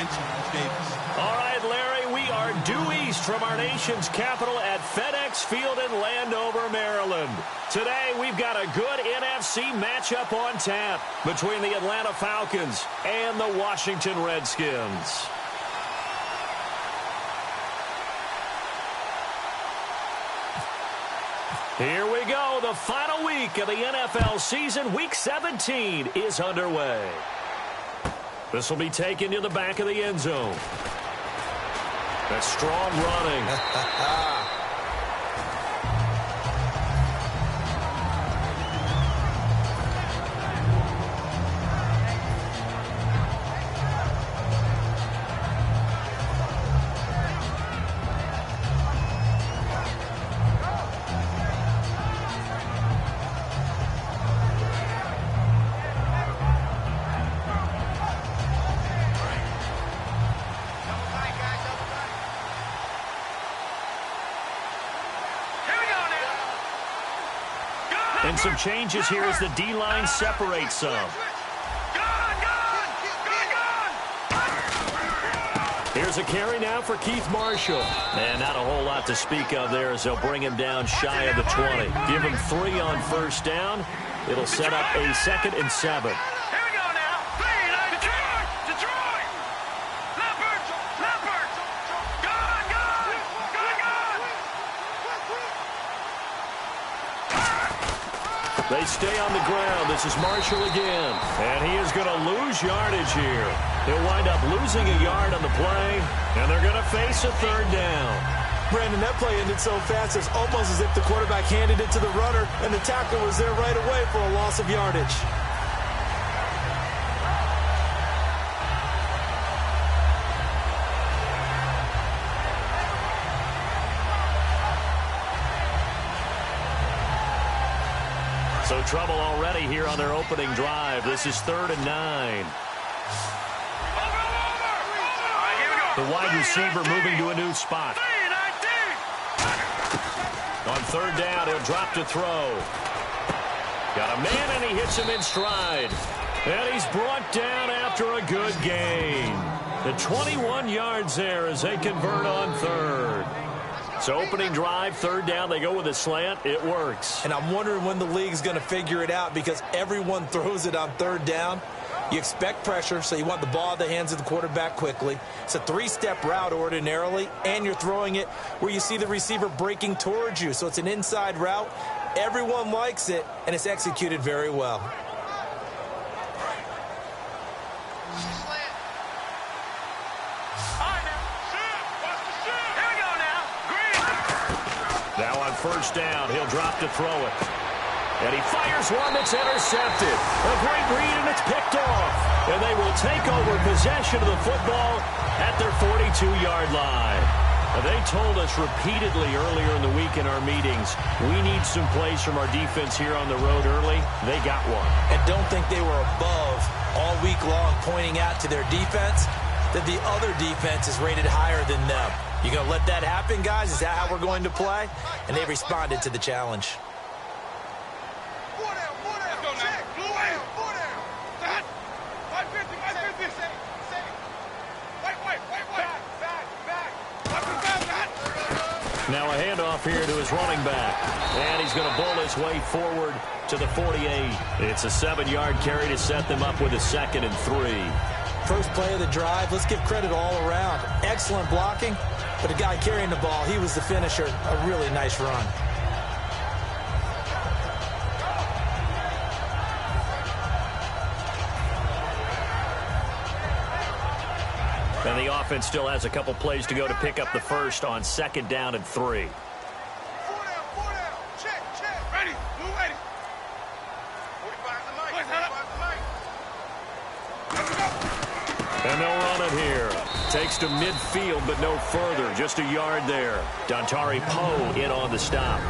attention on Davis. All right, Larry, we are due east from our nation's capital at FedEx Field in Landover, Maryland. Today, we've got a good NFC matchup on tap between the Atlanta Falcons and the Washington Redskins. Here we go. The final week of the NFL season, Week 17, is underway. This will be taken to the back of the end zone. That's strong running. And some changes here as the D-line separates some. Here's a carry now for Keith Marshall. And not a whole lot to speak of there as they'll bring him down shy of the 20. Give him 3 on first down. It'll set up a 2nd and 7. They stay on the ground. This is Marshall again. And he is going to lose yardage here. He'll wind up losing a yard on the play, and they're going to face a 3rd down. Brandon, that play ended so fast, it's almost as if the quarterback handed it to the runner, and the tackle was there right away for a loss of yardage. So trouble already here on their opening drive. This is 3rd and 9. The wide receiver moving to a new spot. On 3rd down, he'll drop to throw. Got a man, and he hits him in stride. And he's brought down after a good gain. The 21 yards there as they convert on 3rd. So opening drive, 3rd down, they go with a slant. It works. And I'm wondering when the league's going to figure it out because everyone throws it on 3rd down. You expect pressure, so you want the ball in the hands of the quarterback quickly. It's a 3-step route ordinarily, and you're throwing it where you see the receiver breaking towards you. So it's an inside route. Everyone likes it, and it's executed very well. Now on 1st down, he'll drop to throw it. And he fires one that's intercepted. A great read, and it's picked off. And they will take over possession of the football at their 42-yard line. Now, they told us repeatedly earlier in the week in our meetings, we need some plays from our defense here on the road early. They got one. And don't think they were above all week long pointing out to their defense that the other defense is rated higher than them. You going to let that happen, guys? Is that how we're going to play? And they responded to the challenge. Now a handoff here to his running back. And he's going to bowl his way forward to the 48. It's a 7-yard carry to set them up with a 2nd and 3. First play of the drive, let's give credit all around. Excellent blocking, but the guy carrying the ball, he was the finisher. A really nice run. And the offense still has a couple plays to go to pick up the first on 2nd down and 3. 4 down. Check. Ready. Move ready. 45 the mic. 45 the mic. And they'll run it here. Takes to midfield, but no further. Just a yard there. Dontari Poe in on the stop.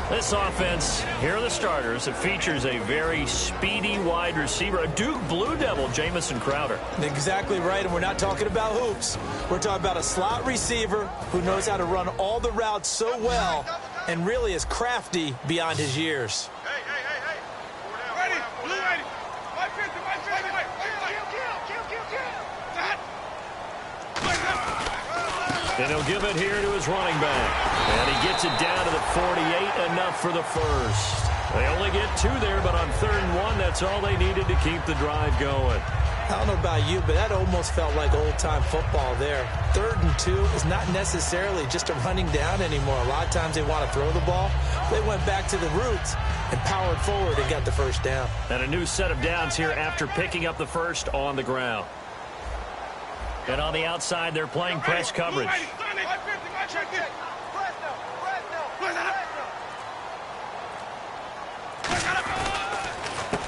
This offense, here are the starters. It features a very speedy wide receiver, a Duke Blue Devil, Jamison Crowder. Exactly right, and we're not talking about hoops. We're talking about a slot receiver who knows how to run all the routes so well and really is crafty beyond his years. Hey. Ready. Blue ready. 550. Kill. And he'll give it here to his running back. And he gets it down to the 48, enough for the first. They only get 2 there, but on 3rd and 1, that's all they needed to keep the drive going. I don't know about you, but that almost felt like old-time football there. 3rd and 2 is not necessarily just a running down anymore. A lot of times they want to throw the ball. They went back to the roots and powered forward and got the first down. And a new set of downs here after picking up the first on the ground. And on the outside, they're playing press coverage.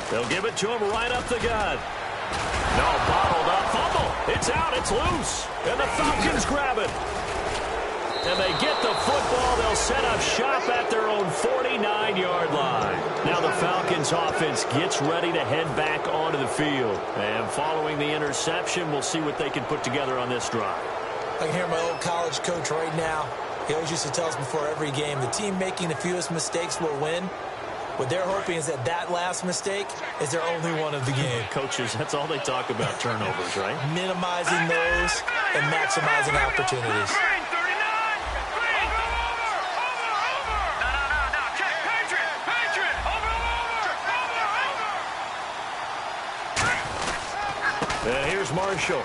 They'll give it to him right up the gut. No, bottled up. Fumble. It's out. It's loose. And the Falcons grab it. And they get the football. They'll set up shop at their own 49-yard line. Now the Falcons offense gets ready to head back onto the field. And following the interception, we'll see what they can put together on this drive. I can hear my old college coach right now. He always used to tell us before every game, the team making the fewest mistakes will win. What they're hoping is that last mistake is their only one of the game. Coaches, that's all they talk about, turnovers, right? Minimizing those and maximizing opportunities. And here's Marshall.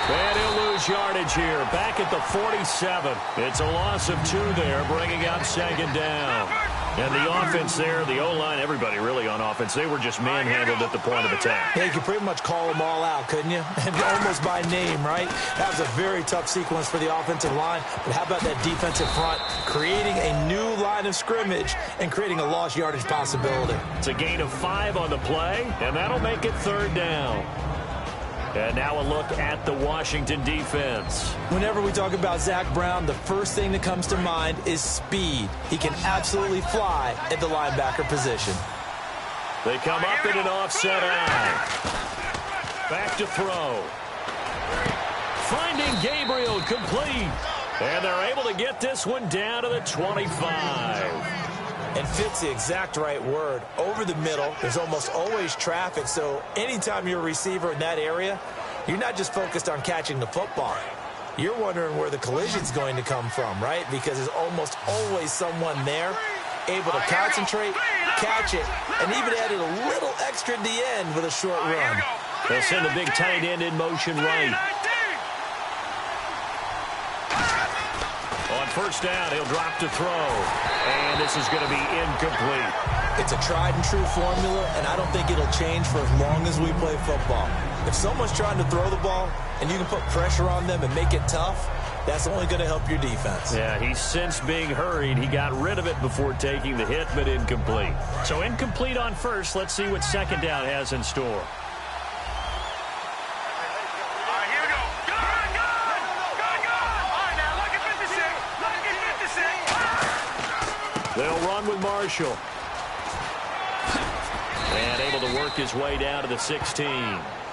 And he'll lose yardage here. Back at the 47. It's a loss of 2 there, bringing out 2nd down. And the offense there, the O-line, everybody really on offense, they were just manhandled at the point of attack. Yeah, you could pretty much call them all out, couldn't you? And almost by name, right? That was a very tough sequence for the offensive line. But how about that defensive front creating a new line of scrimmage and creating a lost yardage possibility? It's a gain of 5 on the play, and that'll make it 3rd down. And now a look at the Washington defense. Whenever we talk about Zach Brown, the first thing that comes to mind is speed. He can absolutely fly at the linebacker position. They come up in an offset eye. Back to throw. Finding Gabriel complete. And they're able to get this one down to the 25. And fits the exact right word. Over the middle, there's almost always traffic, so anytime you're a receiver in that area, you're not just focused on catching the football. You're wondering where the collision's going to come from, right? Because there's almost always someone there able to concentrate, catch it, and even added a little extra at the end with a short run. They'll send the big tight end in motion right. On 1st down, he'll drop to throw. And this is going to be incomplete. It's a tried and true formula, and I don't think it'll change for as long as we play football. If someone's trying to throw the ball and you can put pressure on them and make it tough, that's only going to help your defense. Yeah, he's since being hurried. He got rid of it before taking the hit, but incomplete. So incomplete on 1st. Let's see what 2nd down has in store. They'll run with Marshall. And able to work his way down to the 16.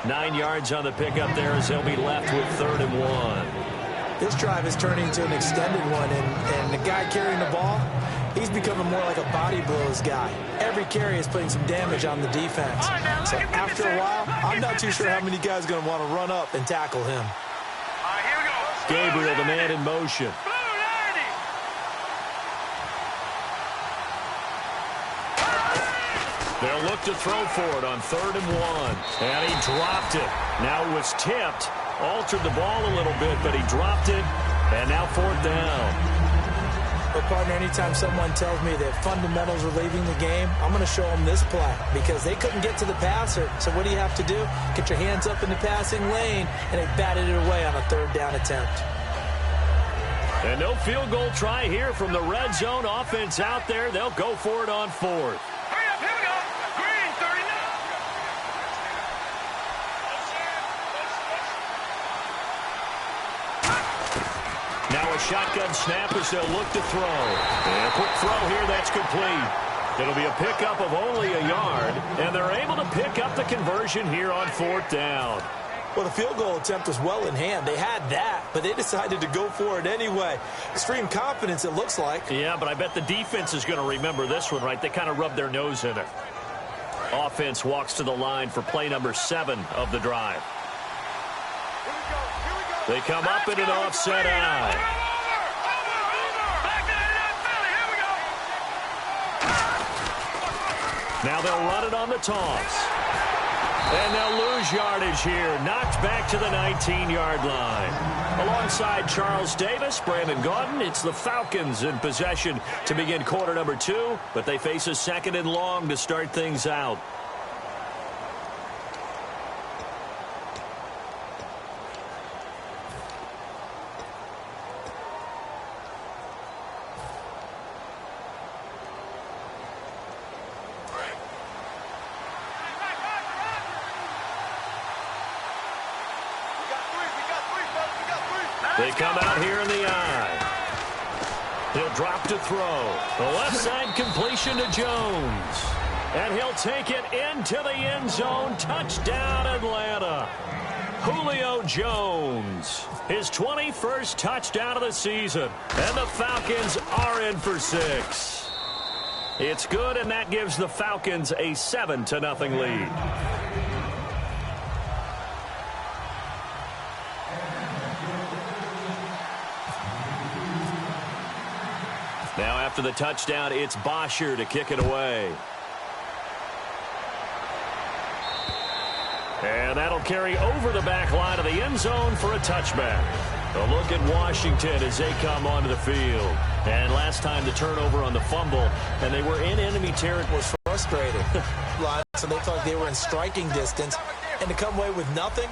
9 yards on the pickup there as they'll be left with 3rd and 1. This drive is turning into an extended one, and the guy carrying the ball, he's becoming more like a body blows guy. Every carry is putting some damage on the defense. So after a while, I'm not too sure how many guys are going to want to run up and tackle him. Gabriel, the man in motion. They'll look to throw for it on 3rd and 1. And he dropped it. Now it was tipped. Altered the ball a little bit, but he dropped it. And now 4th down. But, partner, anytime someone tells me that fundamentals are leaving the game, I'm going to show them this play because they couldn't get to the passer. So what do you have to do? Get your hands up in the passing lane, and they batted it away on a 3rd down attempt. And no field goal try here from the red zone offense out there. They'll go for it on 4th. Now a shotgun snap as they'll look to throw. And a quick throw here that's complete. It'll be a pickup of only a yard, and they're able to pick up the conversion here on 4th down. Well, the field goal attempt was well in hand. They had that, but they decided to go for it anyway. Extreme confidence, it looks like. Yeah, but I bet the defense is going to remember this one, right? They kind of rubbed their nose in it. Offense walks to the line for play number 7 of the drive. Here we go. They come up in an offset eye. Now they'll run it on the toss. And they'll lose yardage here. Knocked back to the 19-yard line. Alongside Charles Davis, Brandon Gaudin, it's the Falcons in possession to begin quarter number 2, but they face a second and long to start things out. They come out here in the eye. He'll drop to throw. The left side completion to Jones. And he'll take it into the end zone. Touchdown, Atlanta. Julio Jones. His 21st touchdown of the season. And the Falcons are in for 6. It's good, and that gives the Falcons a 7-0 lead. Now after the touchdown, it's Bosher to kick it away. And that'll carry over the back line of the end zone for a touchback. A look at Washington as they come onto the field. And last time the turnover on the fumble, and they were in enemy territory. Was frustrated. So they thought they were in striking distance. And to come away with nothing,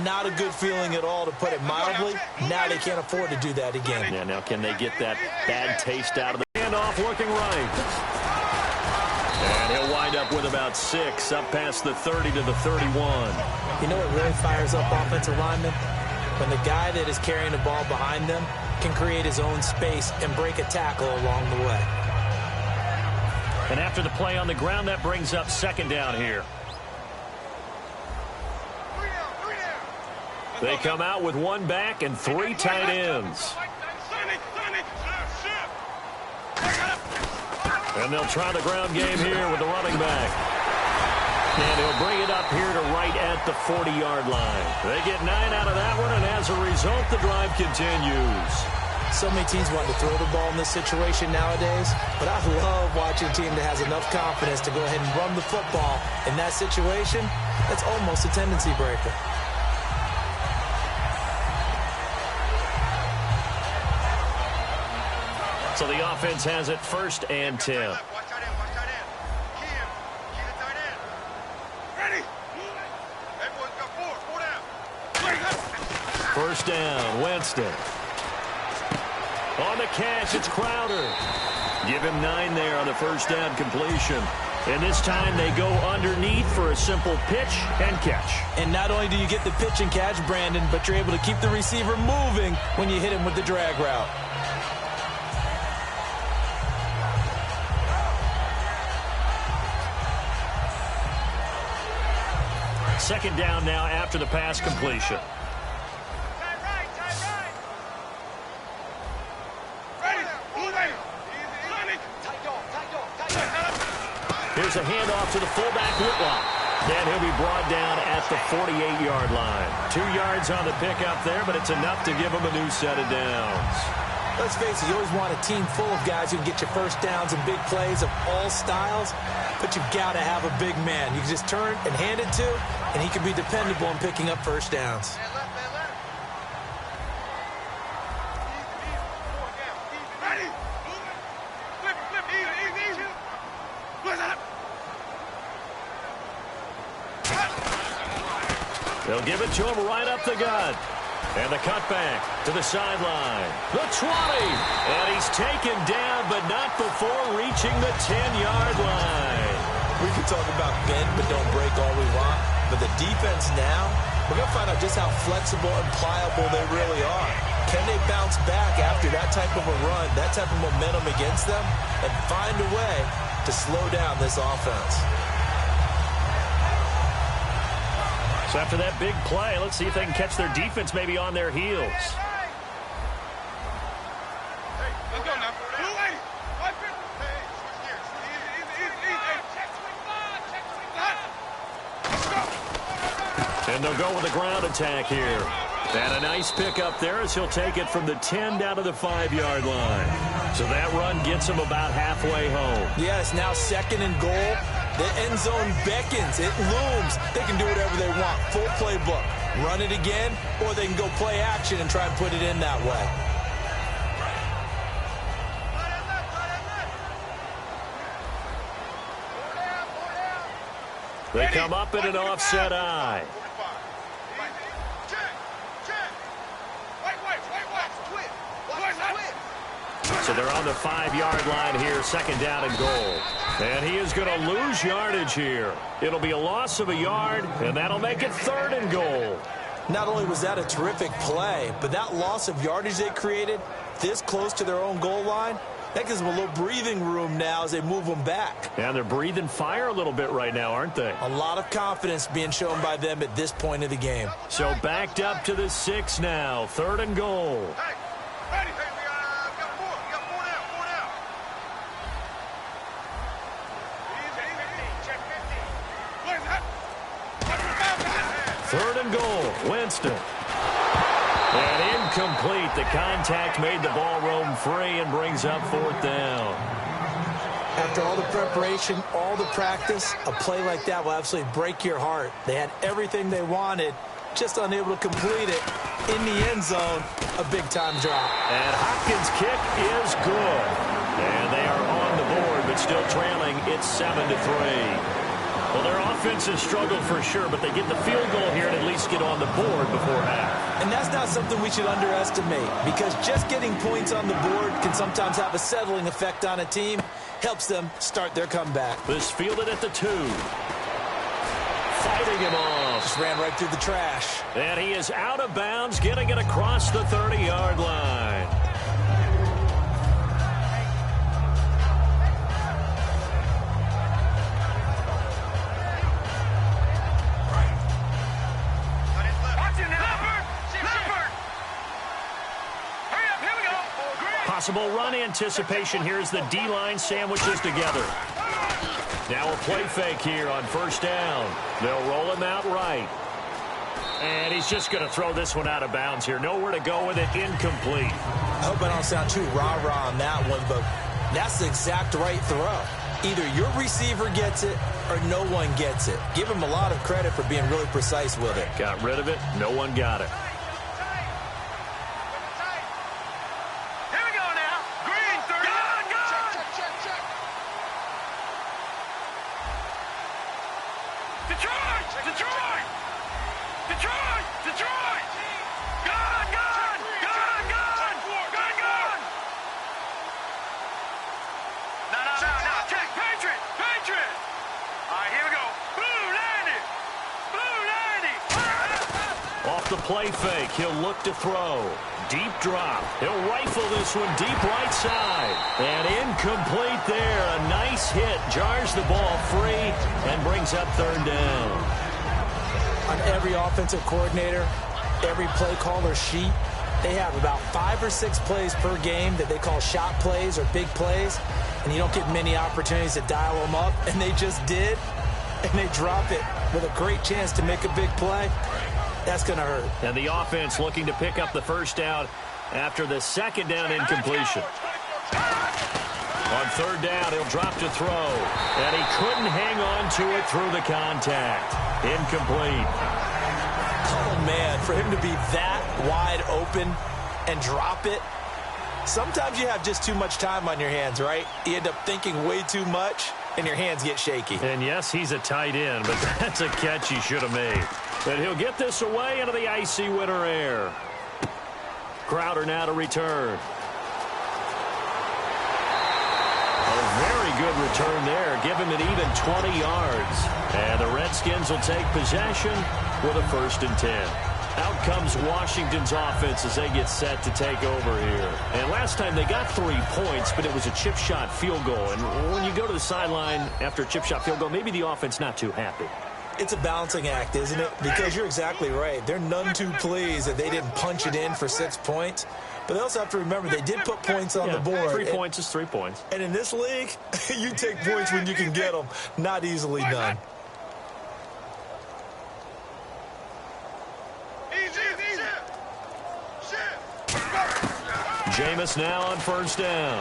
not a good feeling at all, to put it mildly. Now they can't afford to do that again. Yeah, now can they get that bad taste out of the handoff looking right? And he'll wind up with about 6 up past the 30 to the 31. You know what really fires up offensive linemen? When the guy that is carrying the ball behind them can create his own space and break a tackle along the way. And after the play on the ground, that brings up second down here. They come out with 1 back and 3 tight ends. And they'll try the ground game here with the running back. And he'll bring it up here to right at the 40-yard line. They get 9 out of that one, and as a result, the drive continues. So many teams want to throw the ball in this situation nowadays, but I love watching a team that has enough confidence to go ahead and run the football. In that situation, that's almost a tendency breaker. So the offense has it 1st and 10. First down, Winston. On the catch, it's Crowder. Give him 9 there on the first down completion. And this time they go underneath for a simple pitch and catch. And not only do you get the pitch and catch, Brandon, but you're able to keep the receiver moving when you hit him with the drag route. Second down now after the pass completion. Here's a handoff to the fullback, Whitlock. And he'll be brought down at the 48-yard line. 2 yards on the pickup there, but it's enough to give him a new set of downs. Let's face it, you always want a team full of guys who can get you first downs and big plays of all styles, but you've got to have a big man. You can just turn and hand it to, and he can be dependable in picking up first downs. They'll give it to him right up the gut. And the cutback to the sideline. The 20. And he's taken down, but not before reaching the 10-yard line. We can talk about bend but don't break all we want. But the defense now, we're going to find out just how flexible and pliable they really are. Can they bounce back after that type of a run, that type of momentum against them, and find a way to slow down this offense? So after that big play, let's see if they can catch their defense maybe on their heels. Hey, let's go now. And they'll go with a ground attack here. And a nice pick up there as he'll take it from the 10 down to the 5-yard line. So that run gets him about halfway home. Yeah, it's now 2nd and goal. The end zone beckons. It looms. They can do whatever they want. Full playbook. Run it again, or they can go play action and try and put it in that way. They come up in an offset eye. So they're on the 5-yard line here, 2nd down and goal. And he is going to lose yardage here. It'll be a loss of a yard, and that'll make it 3rd and goal. Not only was that a terrific play, but that loss of yardage they created this close to their own goal line, that gives them a little breathing room now as they move them back. And they're breathing fire a little bit right now, aren't they? A lot of confidence being shown by them at this point of the game. So backed up to the 6 now, 3rd and goal. Third and goal, Winston. And incomplete. The contact made the ball roam free and brings up 4th down. After all the preparation, all the practice, a play like that will absolutely break your heart. They had everything they wanted, just unable to complete it. In the end zone, a big-time drop. And Hopkins' kick is good. And they are on the board, but still trailing. It's 7-3. Well, their offense has struggled for sure, but they get the field goal here and at least get on the board before half. And that's not something we should underestimate, because just getting points on the board can sometimes have a settling effect on a team. Helps them start their comeback. This fielded at the 2. Fighting him off. Just ran right through the trash. And he is out of bounds, getting it across the 30-yard line. Possible run anticipation here as the D-line sandwiches together. Now a play fake here on 1st down. They'll roll him out right. And he's just going to throw this one out of bounds here. Nowhere to go with it. Incomplete. I hope I don't sound too rah-rah on that one, but that's the exact right throw. Either your receiver gets it or no one gets it. Give him a lot of credit for being really precise with it. Got rid of it. No one got it. The play fake. He'll look to throw. Deep drop. He'll rifle this one deep right side. And incomplete there. A nice hit. Jars the ball free and brings up 3rd down. On every offensive coordinator, every play caller sheet, they have about 5 or 6 plays per game that they call shot plays or big plays. And you don't get many opportunities to dial them up. And they just did. And they drop it with a great chance to make a big play. That's going to hurt. And the offense looking to pick up the 1st down after the 2nd down incompletion. On 3rd down, he'll drop to throw. And he couldn't hang on to it through the contact. Incomplete. Oh, man, for him to be that wide open and drop it. Sometimes you have just too much time on your hands, right? You end up thinking way too much, and your hands get shaky. And, yes, he's a tight end, but that's a catch he should have made. And he'll get this away into the icy winter air. Crowder now to return. A very good return there. Give him an even 20 yards. And the Redskins will take possession with a 1st and 10. Out comes Washington's offense as they get set to take over here. And last time they got 3 points, but it was a chip shot field goal. And when you go to the sideline after a chip shot field goal, maybe the offense not too happy. It's a balancing act, isn't it? Because you're exactly right. They're none too pleased that they didn't punch it in for 6 points. But they also have to remember they did put points on the board. 3 points is 3 points. And in this league, you take points when you can get them. Not easily done. Jameis now on first down.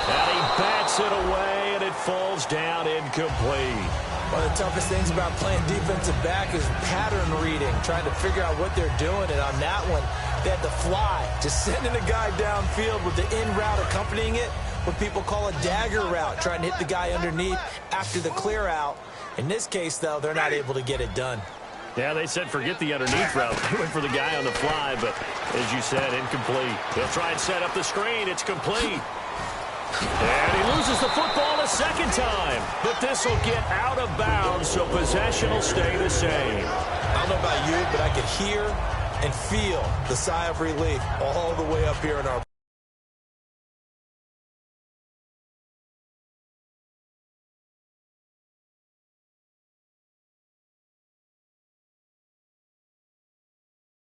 And he bats it away, and it falls down incomplete. One of the toughest things about playing defensive back is pattern reading, trying to figure out what they're doing. And on that one, they had to fly, just sending a guy downfield with the in route accompanying it, what people call a dagger route, trying to hit the guy underneath after the clear out. In this case, though, they're not able to get it done. Yeah, they said forget the underneath route. They went for the guy on the fly, but as you said, incomplete. They'll try and set up the screen. It's complete. And he loses the football a second time. But this will get out of bounds, so possession will stay the same. I don't know about you, but I could hear and feel the sigh of relief all the way up here in our